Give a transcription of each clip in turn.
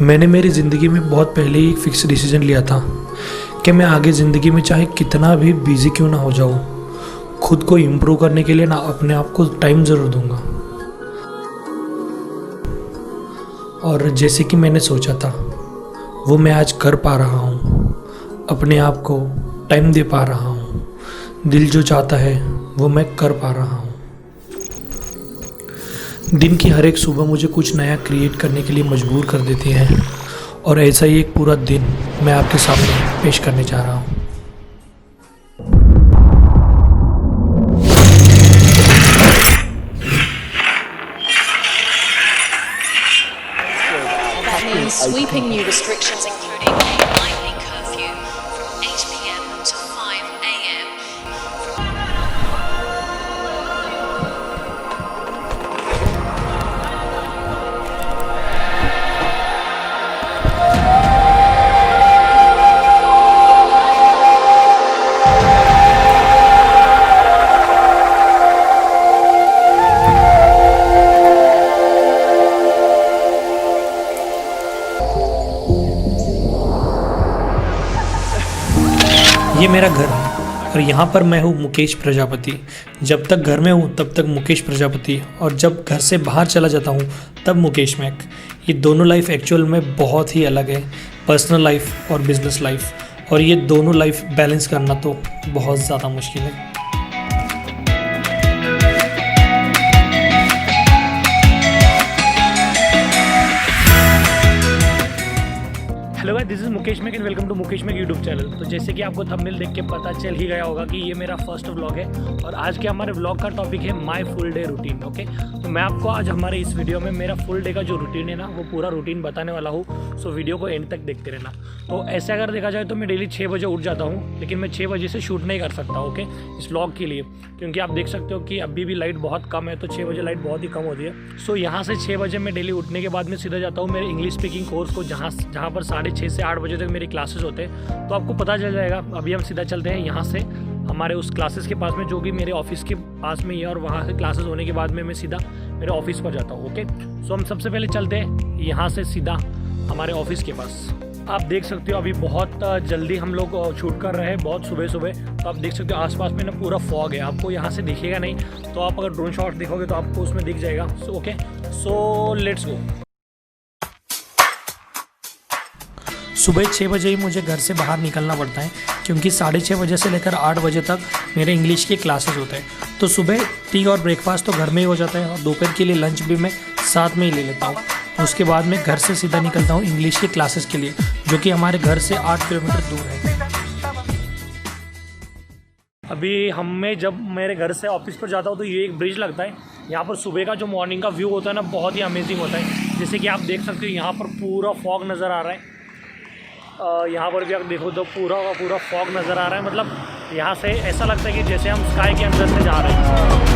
मैंने मेरी ज़िंदगी में बहुत पहले ही एक फ़िक्स डिसीजन लिया था कि मैं आगे ज़िंदगी में चाहे कितना भी बिज़ी क्यों ना हो जाऊँ, खुद को इम्प्रूव करने के लिए ना अपने आप को टाइम ज़रूर दूंगा। और जैसे कि मैंने सोचा था वो मैं आज कर पा रहा हूँ। अपने आप को टाइम दे पा रहा हूँ। दिल जो चाहता है वो मैं कर पा रहा हूँ। दिन की हर एक सुबह मुझे कुछ नया क्रिएट करने के लिए मजबूर कर देती है और ऐसा ही एक पूरा दिन मैं आपके सामने पेश करने जा रहा हूँ। That means sweeping new restrictions including a nightly curfew from 8 p.m. to 5 a.m. ये मेरा घर है और यहाँ पर मैं हूँ मुकेश प्रजापति। जब तक घर में हूँ तब तक मुकेश प्रजापति, और जब घर से बाहर चला जाता हूँ तब मुकेश मैक। ये दोनों लाइफ एक्चुअल में बहुत ही अलग है, पर्सनल लाइफ और बिजनेस लाइफ, और ये दोनों लाइफ बैलेंस करना तो बहुत ज़्यादा मुश्किल है। Hello guys, this is Mukesh Mac and welcome to Mukesh Mac YouTube channel. तो जैसे कि आपको थंबनेल देख के पता चल ही गया होगा कि ये मेरा फर्स्ट व्लॉग है और आज के हमारे व्लॉग का टॉपिक है my full day routine. Okay, तो मैं आपको आज हमारे इस वीडियो में मेरा फुल डे का जो रूटीन है ना, वो पूरा रूटीन बताने वाला हूँ। सो वीडियो को एंड तक देखते रहना। तो ऐसे अगर देखा जाए तो मैं डेली 6 बजे उठ जाता हूँ, लेकिन मैं 6 बजे से शूट नहीं कर सकता ओके इस व्लॉग के लिए, क्योंकि आप देख सकते हो कि अभी भी लाइट बहुत कम है, तो 6 बजे लाइट बहुत ही कम होती है। सो यहाँ से 6 बजे मैं डेली उठने के बाद मैं सीधा जाता हूँ मेरे इंग्लिश स्पीकिंग कोर्स को, जहाँ पर 6:30 से 8 बजे तक मेरे क्लासेस होते हैं। तो आपको पता चल जाएगा। अभी हम सीधा चलते हैं यहाँ से हमारे उस क्लासेस के पास में, जो कि मेरे ऑफिस के पास में ही है, और वहाँ से क्लासेस होने के बाद में मैं सीधा मेरे ऑफिस पर जाता हूँ। ओके, सो हम सबसे पहले चलते हैं यहाँ से सीधा हमारे ऑफिस के पास। आप देख सकते हो अभी बहुत जल्दी हम लोग शूट कर रहे हैं, बहुत सुबह सुबह। तो आप देख सकते हो आसपास में ना पूरा फॉग है, आपको यहाँ से दिखेगा नहीं, तो आप अगर ड्रोन शॉट देखोगे तो आपको उसमें दिख जाएगा। So okay, so let's go. सुबह 6 बजे ही मुझे घर से बाहर निकलना पड़ता है, क्योंकि 6:30 बजे से लेकर 8 बजे तक मेरे इंग्लिश के क्लासेस होते हैं। तो सुबह टी और ब्रेकफास्ट तो घर में ही हो जाता है, और दोपहर के लिए लंच भी मैं साथ में ही ले लेता हूँ। उसके बाद मैं घर से सीधा निकलता हूँ इंग्लिश के क्लासेस के लिए, जो कि हमारे घर से 8 किलोमीटर दूर है। अभी जब मेरे घर से ऑफिस पर जाता हूँ तो ये एक ब्रिज लगता है। यहाँ पर सुबह का जो मॉर्निंग का व्यू होता है ना, बहुत ही अमेजिंग होता है। जैसे कि आप देख सकते हो यहाँ पर पूरा फॉग नज़र आ रहा है। यहाँ पर भी आप देखो तो पूरा का पूरा फॉग नज़र आ रहा है। मतलब यहाँ से ऐसा लगता है कि जैसे हम स्काई के अंदर से जा रहे हैं।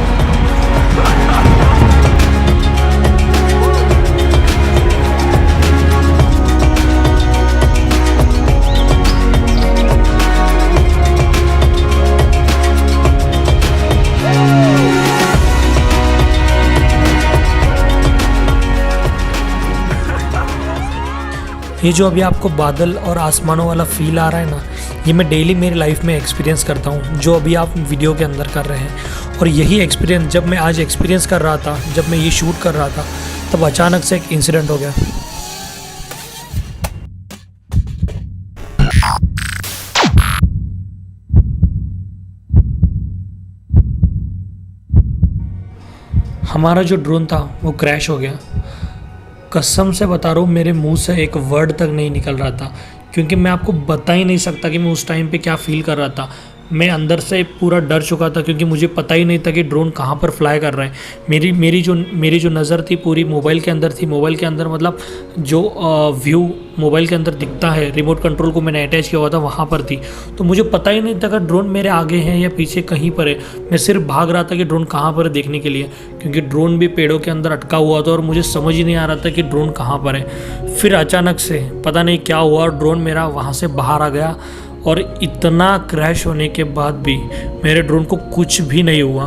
ये जो अभी आपको बादल और आसमानों वाला फील आ रहा है ना, ये मैं डेली मेरी लाइफ में एक्सपीरियंस करता हूँ, जो अभी आप वीडियो के अंदर कर रहे हैं। और यही एक्सपीरियंस जब मैं आज एक्सपीरियंस कर रहा था, जब मैं ये शूट कर रहा था, तब अचानक से एक इंसिडेंट हो गया। हमारा जो ड्रोन था वो क्रैश हो गया। कसम से बता रहा हूँ, मेरे मुंह से एक वर्ड तक नहीं निकल रहा था, क्योंकि मैं आपको बता ही नहीं सकता कि मैं उस टाइम पे क्या फ़ील कर रहा था। मैं अंदर से पूरा डर चुका था, क्योंकि मुझे पता ही नहीं था कि ड्रोन कहाँ पर फ्लाई कर रहा है। मेरी जो नज़र थी पूरी मोबाइल के अंदर थी। मोबाइल के अंदर मतलब जो व्यू मोबाइल के अंदर दिखता है, रिमोट कंट्रोल को मैंने अटैच किया हुआ था, वहाँ पर थी। तो मुझे पता ही नहीं था कि ड्रोन मेरे आगे है या पीछे कहीं पर है। मैं सिर्फ भाग रहा था कि ड्रोन कहाँ पर है देखने के लिए, क्योंकि ड्रोन भी पेड़ों के अंदर अटका हुआ था और मुझे समझ ही नहीं आ रहा था कि ड्रोन कहाँ पर है। फिर अचानक से पता नहीं क्या हुआ, ड्रोन मेरा वहाँ से बाहर आ गया, और इतना क्रैश होने के बाद भी मेरे ड्रोन को कुछ भी नहीं हुआ।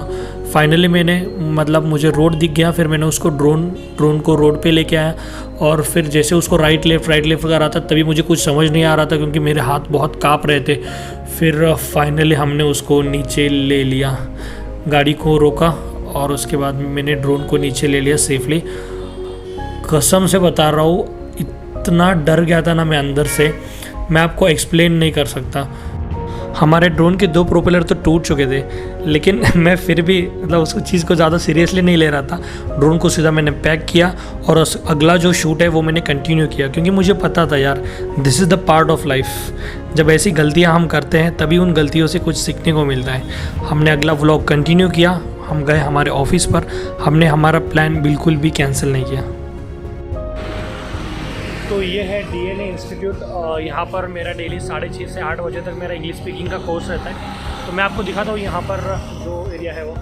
फाइनली मैंने मतलब मुझे रोड दिख गया, फिर मैंने उसको ड्रोन को रोड पे लेके आया और फिर जैसे उसको राइट लेफ़्ट कर रहा था तभी मुझे कुछ समझ नहीं आ रहा था क्योंकि मेरे हाथ बहुत काँप रहे थे। फिर फाइनली हमने उसको नीचे ले लिया, गाड़ी को रोका और उसके बाद मैंने ड्रोन को नीचे ले लिया सेफली। कसम से बता रहा हूँ, इतना डर गया था ना मैं अंदर से, मैं आपको एक्सप्लेन नहीं कर सकता। हमारे ड्रोन के 2 प्रोपेलर तो टूट चुके थे, लेकिन मैं फिर भी मतलब उस चीज़ को ज़्यादा सीरियसली नहीं ले रहा था। ड्रोन को सीधा मैंने पैक किया और अगला जो शूट है वो मैंने कंटिन्यू किया क्योंकि मुझे पता था यार, this is the part of life. जब ऐसी गलतियाँ हम करते हैं तभी उन गलतियों से कुछ सीखने को मिलता है। हमने अगला व्लॉग कंटिन्यू किया, हम गए हमारे ऑफिस पर, हमने हमारा प्लान बिल्कुल भी कैंसिल नहीं किया। तो ये है DNA इंस्टीट्यूट। यहाँ पर मेरा डेली 6:30 से 8 बजे तक मेरा इंग्लिश स्पीकिंग का कोर्स रहता है। तो मैं आपको दिखाता हूँ यहाँ पर जो एरिया है वो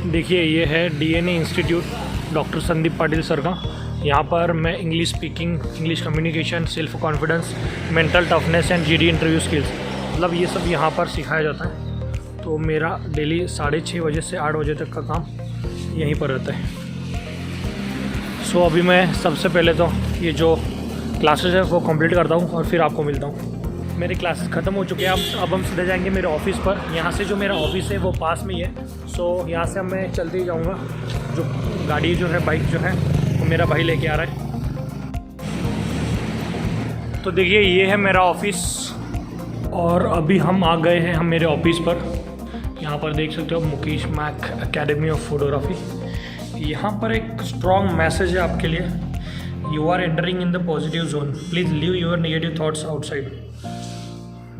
देखिए, ये है DNA institute doctor Sandeep Patil sir का। यहाँ पर मैं English speaking, English communication, self confidence, mental toughness and GD interview skills, मतलब ये सब यहाँ पर सिखाया जाता है। तो मेरा डेली 6:30 बजे से 8 बजे तक का काम यहीं पर रहता है। सो अभी मैं सबसे पहले तो ये जो क्लासेस है वो कंप्लीट करता हूँ और फिर आपको मिलता हूँ। मेरी क्लासेस ख़त्म हो चुके हैं। अब हम सीधे जाएंगे मेरे ऑफिस पर। यहाँ से जो मेरा ऑफिस है वो पास में ही है। सो यहाँ से अब मैं चलते ही जाऊँगा। जो गाड़ी जो है, बाइक जो है, वो मेरा भाई लेके आ रहा है। तो देखिए, ये है मेरा ऑफिस और अभी हम आ गए हैं मेरे ऑफिस पर। यहाँ पर देख सकते हो Mukesh Mac academy of photography. यहाँ पर एक स्ट्रॉन्ग मैसेज है आपके लिए, you are entering in the positive zone, please leave your negative thoughts outside.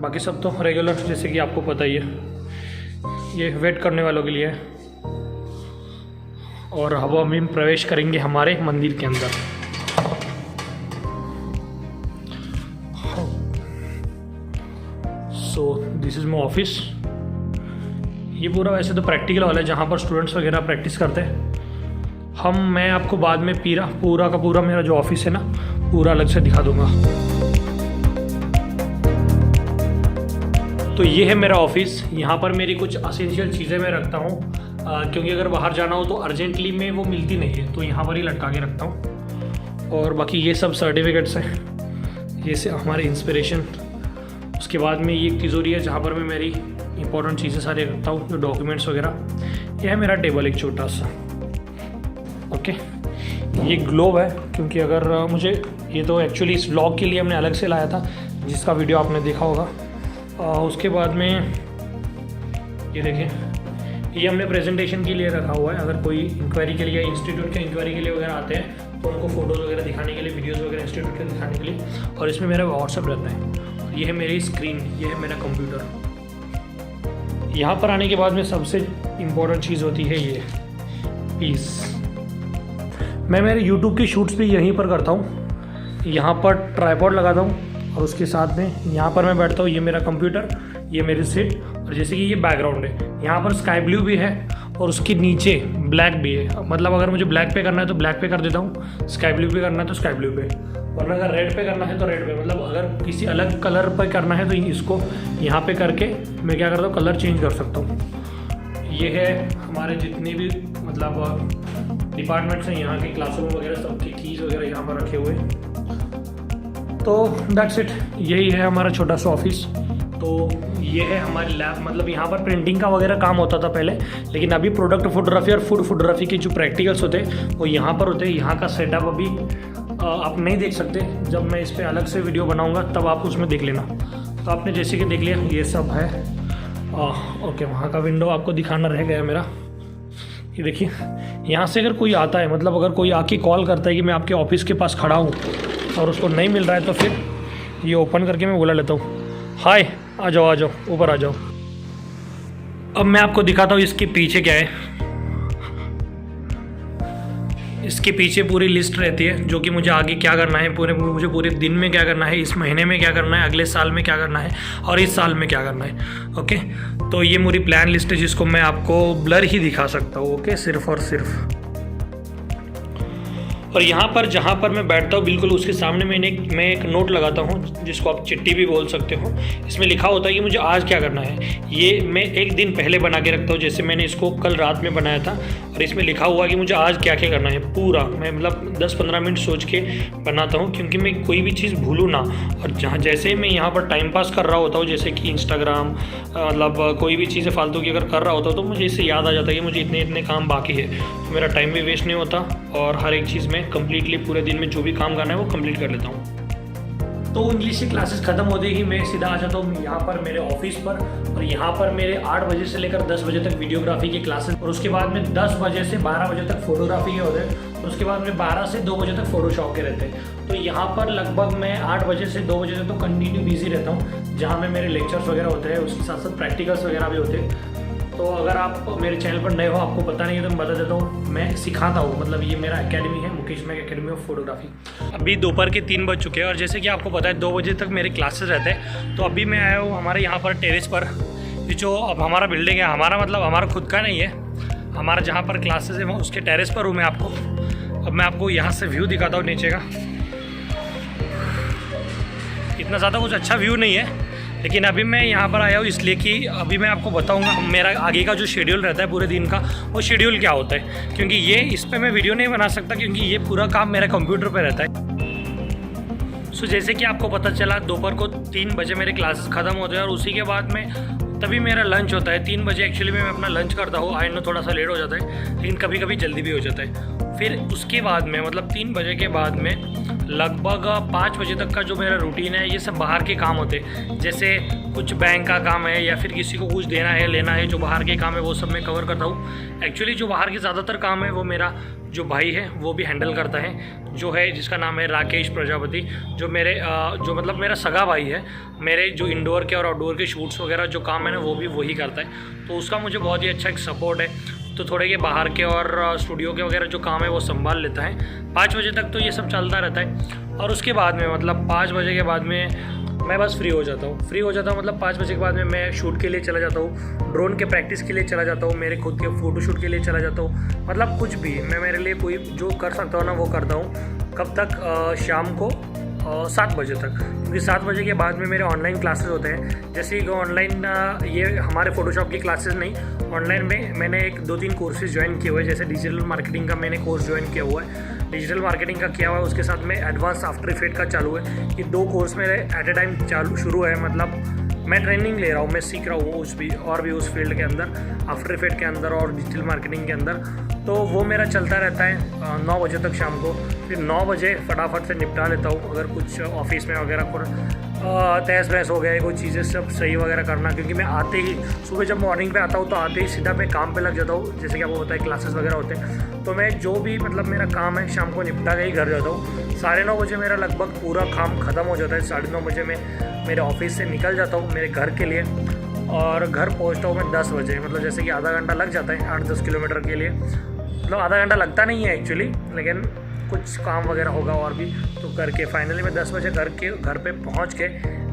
बाकी सब तो रेगुलर जैसे कि आपको पता ही है, ये वेट करने वालों के लिए है। और अब हम प्रवेश करेंगे हमारे मंदिर के अंदर। So this is my office. ये पूरा वैसे तो प्रैक्टिकल वाला है जहाँ पर स्टूडेंट्स वगैरह प्रैक्टिस करते हैं। मैं आपको बाद में पूरा का पूरा मेरा जो ऑफिस है ना, पूरा अलग से दिखा दूंगा। तो ये है मेरा ऑफिस। यहाँ पर मेरी कुछ असेंशियल चीज़ें मैं रखता हूँ क्योंकि अगर बाहर जाना हो तो अर्जेंटली में वो मिलती नहीं है, तो यहाँ पर ही लटका के रखता हूँ। और बाकी ये सब सर्टिफिकेट्स हैं, ये से हमारे इंस्पिरेशन। उसके बाद में ये तिजोरी है जहाँ पर मैं मेरी इंपॉर्टेंट चीज़ें सारी रखता हूँ, जो डॉक्यूमेंट्स वगैरह। यह है मेरा टेबल एक छोटा सा। ओके, ये ग्लोब है क्योंकि अगर मुझे, ये तो एक्चुअली इस व्लॉग के लिए हमने अलग से लाया था जिसका वीडियो आपने देखा होगा। उसके बाद में ये देखें, ये हमने प्रेजेंटेशन के लिए रखा हुआ है। अगर कोई इंक्वायरी के लिए, इंस्टीट्यूट के इंक्वायरी के लिए वगैरह आते हैं तो उनको फ़ोटोज़ वगैरह दिखाने के लिए, वीडियोज़ वगैरह इंस्टीट्यूट के दिखाने के लिए। और इसमें मेरा व्हाट्सएप रहता है। और ये है मेरी स्क्रीन, ये है मेरा कंप्यूटर। यहाँ पर आने के बाद में सबसे इम्पोर्टेंट चीज़ होती है ये पीस। मैं मेरे YouTube की शूट्स भी यहीं पर करता हूँ। यहाँ पर ट्राइपॉड लगाता हूँ और उसके साथ में यहाँ पर मैं बैठता हूँ। ये मेरा कंप्यूटर, ये मेरी सीट, और जैसे कि ये बैकग्राउंड है। यहाँ पर स्काई ब्लू भी है और उसके नीचे ब्लैक भी है। मतलब अगर मुझे ब्लैक पे करना है तो ब्लैक पे कर देता हूँ, स्काई ब्लू पे करना है तो स्काई ब्लू पे, वरना अगर रेड पे करना है तो रेड पे। मतलब अगर किसी अलग कलर पर करना है तो इसको यहाँ पे करके मैं क्या करता हूँ, कलर चेंज कर सकता हूँ। ये है हमारे जितने भी मतलब डिपार्टमेंट्स हैं यहाँ के, क्लासरूम वगैरह सबकी कीज़ वगैरह यहाँ पर रखे हुए। तो दैट्स इट, यही है हमारा छोटा सा ऑफिस। तो ये है हमारी लैब। मतलब यहाँ पर प्रिंटिंग का वगैरह काम होता था पहले, लेकिन अभी प्रोडक्ट फोटोग्राफी और फूड फोटोग्राफी के जो प्रैक्टिकल्स होते हैं वो यहाँ पर होते हैं। यहाँ का सेटअप अभी आप नहीं देख सकते, जब मैं इस पर अलग से वीडियो बनाऊँगा तब आप उसमें देख लेना। तो आपने जैसे कि देख लिया, ये सब है। ओके, वहाँ का विंडो आपको दिखाना रह गया मेरा। ये देखिए, यहाँ से अगर कोई आता है, मतलब अगर कोई आके कॉल करता है कि मैं आपके ऑफिस के पास खड़ा हूँ और उसको नहीं मिल रहा है, तो फिर ये ओपन करके मैं बोला लेता हूँ, हाय आ जाओ ऊपर आ जाओ। अब मैं आपको दिखाता हूँ इसके पीछे क्या है। इसके पीछे पूरी लिस्ट रहती है जो कि मुझे आगे क्या करना है, मुझे पूरे दिन में क्या करना है, इस महीने में क्या करना है, अगले साल में क्या करना है और इस साल में क्या करना है। ओके, तो ये पूरी प्लान लिस्ट है जिसको मैं आपको ब्लर ही दिखा सकता हूँ। ओके, सिर्फ और सिर्फ। और यहाँ पर जहाँ पर मैं बैठता हूँ बिल्कुल उसके सामने मैं एक नोट लगाता हूँ, जिसको आप चिट्ठी भी बोल सकते हो। इसमें लिखा होता है कि मुझे आज क्या करना है। ये मैं एक दिन पहले बना के रखता हूँ, जैसे मैंने इसको कल रात में बनाया था, और इसमें लिखा हुआ कि मुझे आज क्या क्या करना है पूरा। मैं मतलब 10-15 मिनट सोच के बनाता हूँ, क्योंकि मैं कोई भी चीज़ भूलूँ ना। और जहाँ जैसे मैं यहाँ पर टाइम पास कर रहा होता हूँ, जैसे कि इंस्टाग्राम मतलब कोई भी चीज़ें फालतू की अगर कर रहा होता हूँ, तो मुझे इससे याद आ जाता है कि मुझे इतने काम बाकी है, तो मेरा टाइम भी वेस्ट नहीं होता और हर एक चीज़ में कंप्लीटली पूरे दिन में जो भी काम करना है वो कंप्लीट कर लेता हूँ। तो इंग्लिश की क्लासेस ख़त्म होते ही मैं सीधा आ जाता हूँ यहाँ पर मेरे ऑफिस पर, और यहाँ पर मेरे 8 बजे से लेकर 10 बजे तक वीडियोग्राफी की क्लासेस, और उसके बाद में 10 बजे से 12 बजे तक फोटोग्राफी के होते हैं, और उसके बाद में 12 से 2 बजे तक फोटोशॉप के रहते हैं। तो यहाँ पर लगभग मैं 8 बजे से 2 बजे तक तो कंटिन्यू बिजी रहता हूँ, जहाँ में मेरे लेक्चर्स वगैरह होते हैं, उसके साथ साथ प्रैक्टिकल्स वगैरह भी होते हैं। तो अगर आप मेरे चैनल पर नए हो, आपको पता नहीं है, तो मैं बता देता हूँ, मैं सिखाता हूँ। मतलब ये मेरा एकेडमी है, Mukesh Mac academy of photography. अभी दोपहर के 3 बज चुके हैं, और जैसे कि आपको पता है 2 बजे तक मेरे क्लासेस रहते हैं। तो अभी मैं आया हूँ हमारे यहाँ पर टेरेस पर, जो अब हमारा बिल्डिंग है, हमारा मतलब हमारा खुद का नहीं है, हमारा जहाँ पर क्लासेस है उसके टेरेस पर हूँ मैं आपको। अब मैं आपको यहाँ से व्यू दिखाता हूँ नीचे का। इतना ज़्यादा कुछ अच्छा व्यू नहीं है, लेकिन अभी मैं यहाँ पर आया हूँ इसलिए कि अभी मैं आपको बताऊँगा मेरा आगे का जो शेड्यूल रहता है पूरे दिन का, वो शेड्यूल क्या होता है। क्योंकि ये इस पर मैं वीडियो नहीं बना सकता, क्योंकि ये पूरा काम मेरा कंप्यूटर पे रहता है। सो जैसे कि आपको पता चला, दोपहर को 3 बजे मेरे क्लासेस ख़त्म होते हैं, और उसी के बाद में तभी मेरा लंच होता है 3 बजे। एक्चुअली मैं अपना लंच करता हूँ, आई नो थोड़ा सा लेट हो जाता है, लेकिन कभी कभी जल्दी भी हो जाता है। फिर उसके बाद में मतलब 3 बजे के बाद में लगभग 5 बजे तक का जो मेरा रूटीन है, ये सब बाहर के काम होते हैं। जैसे कुछ बैंक का काम है, या फिर किसी को कुछ देना है लेना है, जो बाहर के काम है वो सब मैं कवर करता हूँ। एक्चुअली जो बाहर के ज़्यादातर काम है वो मेरा जो भाई है वो भी हैंडल करता है, जो है जिसका नाम है राकेश प्रजापति, जो मेरे जो मतलब मेरा सगा भाई है। मेरे जो इंडोर के और आउटडोर के शूट्स वगैरह जो काम है ना, वो भी वही करता है। तो उसका मुझे बहुत ही अच्छा एक सपोर्ट है। तो थोड़े के बाहर के और स्टूडियो के वगैरह जो काम है वो संभाल लेता है। 5 बजे तक तो ये सब चलता रहता है, और उसके बाद में मतलब 5 बजे के बाद में मैं बस फ्री हो जाता हूँ। मतलब 5 बजे के बाद में मैं शूट के लिए चला जाता हूँ, ड्रोन के प्रैक्टिस के लिए चला जाता हूँ, मेरे खुद के फ़ोटोशूट के लिए चला जाता हूँ। मतलब कुछ भी मैं मेरे लिए कोई जो कर सकता हूँ ना वो करता हूँ। कब तक? शाम को 7 बजे तक, क्योंकि 7 बजे के बाद में मेरे ऑनलाइन क्लासेस होते हैं। जैसे कि ऑनलाइन ये हमारे फ़ोटोशॉप की क्लासेस नहीं, ऑनलाइन में मैंने 1-2-3 कोर्सेज ज्वाइन किए हुए हैं। जैसे डिजिटल मार्केटिंग का मैंने कोर्स ज्वाइन किया हुआ है, डिजिटल मार्केटिंग का किया हुआ है, उसके साथ में एडवांस आफ्टर इफेक्ट का चालू है। ये 2 कोर्स मेरे एट ए टाइम शुरू है। मतलब मैं ट्रेनिंग ले रहा हूँ, मैं सीख रहा हूँ उस फील्ड के अंदर, आफ्टर इफेक्ट के अंदर और डिजिटल मार्केटिंग के अंदर। तो वो मेरा चलता रहता है 9 बजे तक शाम को। फिर 9 बजे फटाफट से निपटा लेता हूँ। अगर कुछ ऑफिस में वगैरह पर तहस बहस हो गया, कोई चीज़ें सब सही वगैरह करना, क्योंकि मैं आते ही सुबह जब मॉर्निंग पे आता हूँ तो आते ही सीधा मैं काम पे लग जाता हूँ। जैसे कि आपको पता है क्लासेस वगैरह होते हैं, तो मैं जो भी मतलब मेरा काम है शाम को निपटा के ही घर जाता हूँ। 9:30 बजे मेरा लगभग पूरा काम ख़त्म हो जाता है। 9:30 बजे मैं मेरे ऑफिस से निकल जाता हूँ मेरे घर के लिए, और घर पहुँचता हूँ मैं 10 बजे। मतलब जैसे कि आधा घंटा लग जाता है 8-10 किलोमीटर के लिए। मतलब आधा घंटा लगता नहीं है एक्चुअली, लेकिन कुछ काम वगैरह होगा और भी तो करके फाइनली मैं 10 बजे घर पे पहुंच के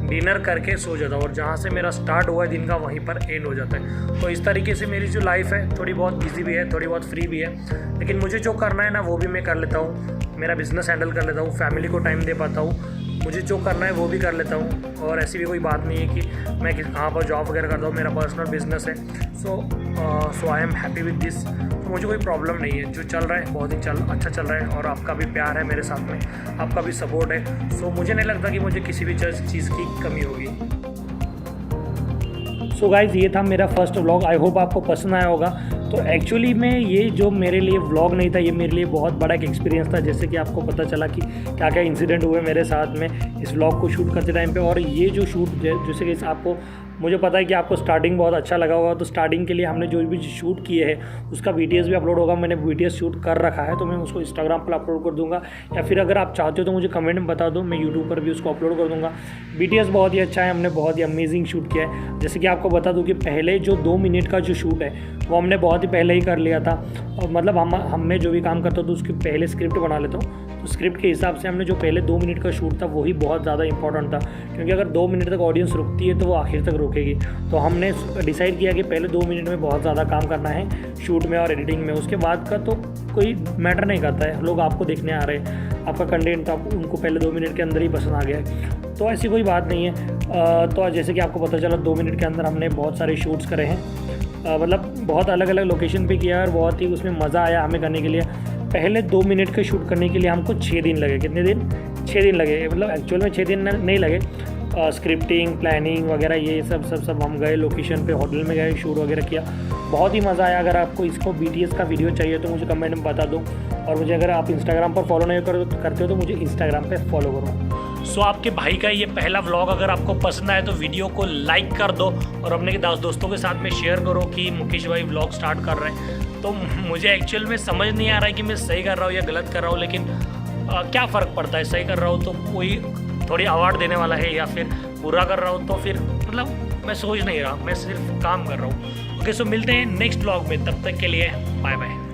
डिनर करके सो जाता हूँ, और जहाँ से मेरा स्टार्ट हुआ है दिन का वहीं पर एंड हो जाता है। तो इस तरीके से मेरी जो लाइफ है थोड़ी बहुत बिजी भी है, थोड़ी बहुत फ्री भी है, लेकिन मुझे जो करना है ना वो भी मैं कर लेता हूँ। मेरा बिज़नेस हैंडल कर लेता हूँ, फैमिली को टाइम दे पाता हूँ, मुझे जो करना है वो भी कर लेता हूँ। और ऐसी भी कोई बात नहीं है कि मैं कहाँ पर जॉब वगैरह करता हूँ, मेरा पर्सनल बिजनेस है। So I am happy with this. तो मुझे कोई प्रॉब्लम नहीं है, जो चल रहा है बहुत ही अच्छा चल रहा है, और आपका भी प्यार है मेरे साथ में, आपका भी सपोर्ट है। सो मुझे नहीं लगता कि मुझे किसी भी चीज़ की कमी होगी। सो गाइज़, ये था मेरा फर्स्ट व्लॉग। आई होप आपको पसंद आया होगा। तो एक्चुअली में ये जो मेरे लिए व्लॉग नहीं था, ये मेरे लिए बहुत बड़ा एक एक्सपीरियंस था। जैसे कि आपको पता चला कि क्या क्या इंसिडेंट हुए मेरे साथ में इस व्लॉग को शूट करते टाइम पे। और ये जो शूट जैसे कि आपको मुझे पता है कि आपको स्टार्टिंग बहुत अच्छा लगा होगा, तो स्टार्टिंग के लिए हमने जो भी शूट किए हैं उसका वीडियोस भी अपलोड होगा। मैंने वीडियोस शूट कर रखा है, तो मैं उसको इंस्टाग्राम पर अपलोड कर दूंगा, या फिर अगर आप चाहते हो तो मुझे कमेंट में बता दो, मैं यूट्यूब पर भी उसको अपलोड कर दूंगा। वीडियोस बहुत ही अच्छा है, हमने बहुत ही अमेजिंग शूट किया है। जैसे कि आपको बता दूँ कि पहले जो 2 मिनट का जो शूट है वो हमने बहुत ही पहले ही कर लिया था। और मतलब मैं जो भी काम करता हूँ तो उसकी पहले स्क्रिप्ट बना लेता हूँ, तो स्क्रिप्ट के हिसाब से हमने जो पहले 2 मिनट का शूट था वही बहुत ज़्यादा इंपॉर्टेंट था, क्योंकि अगर 2 मिनट तक ऑडियंस रुकती है तो वो आखिर तक रुकेगी। तो हमने डिसाइड किया कि पहले 2 मिनट में बहुत ज़्यादा काम करना है शूट में और एडिटिंग में, उसके बाद का तो कोई मैटर नहीं करता है। लोग आपको देखने आ रहे हैं, आपका कंटेंट तो आप उनको पहले 2 मिनट के अंदर ही पसंद आ गया है, तो ऐसी कोई बात नहीं है। तो जैसे कि आपको पता चला 2 मिनट के अंदर हमने बहुत सारे शूट्स करे हैं, मतलब बहुत अलग अलग लोकेशन पे किया और बहुत ही उसमें मज़ा आया हमें करने के लिए। पहले 2 मिनट के शूट करने के लिए हमको 6 दिन लगे। कितने दिन? 6 दिन लगे, मतलब एक्चुअल में 6 दिन नहीं लगे। स्क्रिप्टिंग, प्लानिंग वगैरह ये सब हम गए लोकेशन पे, होटल में गए, शूट वगैरह किया, बहुत ही मज़ा आया। अगर आपको इसको BTS का वीडियो चाहिए तो मुझे कमेंट में बता दो, और मुझे अगर आप इंस्टाग्राम पर फॉलो नहीं करते हो तो मुझे इंस्टाग्राम पे फॉलो करो। सो आपके भाई का ये पहला व्लॉग अगर आपको पसंद आए तो वीडियो को लाइक कर दो और अपने 10 दोस्तों के साथ में शेयर करो कि मुकेश भाई व्लॉग स्टार्ट कर रहे हैं। तो मुझे एक्चुअल में समझ नहीं आ रहा है कि मैं सही कर रहा हूँ या गलत कर रहा हूँ, लेकिन क्या फ़र्क पड़ता है, सही कर रहा हूँ तो कोई थोड़ी अवार्ड देने वाला है, या फिर बुरा कर रहा हूँ तो फिर मतलब मैं सोच नहीं रहा, मैं सिर्फ काम कर रहा हूँ। ओके, सो मिलते हैं नेक्स्ट व्लॉग में, तब तक के लिए बाय बाय।